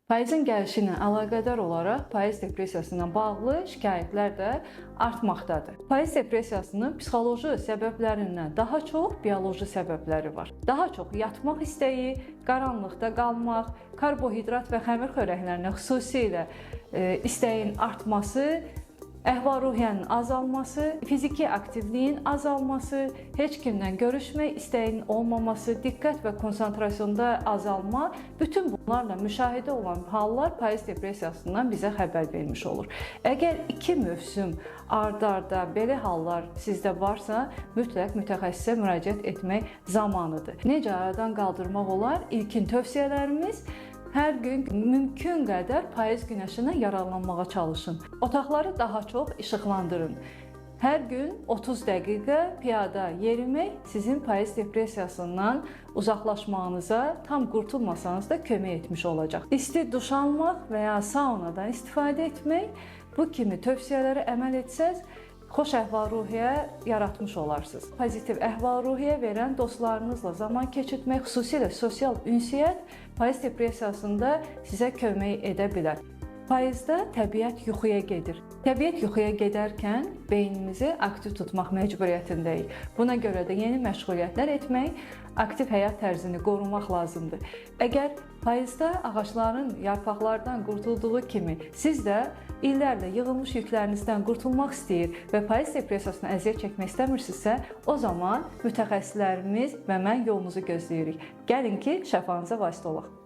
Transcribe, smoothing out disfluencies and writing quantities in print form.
Payızın gəlişi ilə əlaqədar olaraq payız depressiyası ilə bağlı şikayətlər də artmaqdadır. Payız depressiyasının psixoloji səbəblərindən daha çox bioloji səbəbləri var. Daha çox yatmaq istəyi, qaranlıqda qalmaq, karbohidrat və xəmir xörəklərinə xüsusilə istəyin artması, əhval-ruhiyyənin azalması, fiziki aktivliyin azalması, heç kimlə görüşmək istəyinin olmaması, diqqət və konsentrasyonda azalma, bütün bunlarla müşahidə olan hallar payız depressiyasından bizə xəbər vermiş olur. Əgər 2 mövsüm ard-arda belə hallar sizdə varsa, mütləq mütəxəssisə müraciət etmək zamanıdır. Necə aradan qaldırmaq olar? İlkin tövsiyələrimiz: hər gün mümkün qədər payız günəşindən yararlanmağa çalışın. Otaqları daha çox işıqlandırın. Hər gün 30 dəqiqə piyada yerimək sizin payız depressiyasından uzaqlaşmağınıza, tam qurtulmasanız da kömək etmiş olacaq. İsti duş almaq və ya saunadan istifadə etmək, bu kimi tövsiyələrə əməl etsəz, xoş əhval-ruhiyyə yaratmış olarsınız. Pozitiv əhval-ruhiyyə verən dostlarınızla zaman keçirmək, xüsusilə sosial ünsiyyət payız depressiyasında sizə kömək edə bilər. Payızda təbiət yuxuya gedir. Təbiət yuxuya gedərkən beynimizi aktiv tutmaq məcburiyyətindəyik. Buna görə də yeni məşğuliyyətlər etmək, aktiv həyat tərzini qorumaq lazımdır. Əgər payızda ağacların yarpaqlardan qurtulduğu kimi siz də illərlə yığılmış yüklərinizdən qurtulmaq istəyir və payız depressiyasına əziyyət çəkmək istəmirsinizsə, o zaman mütəxəssislərimiz və mən yolunuzu gözləyirik. Gəlin ki, şəfanıza vasitə olaq.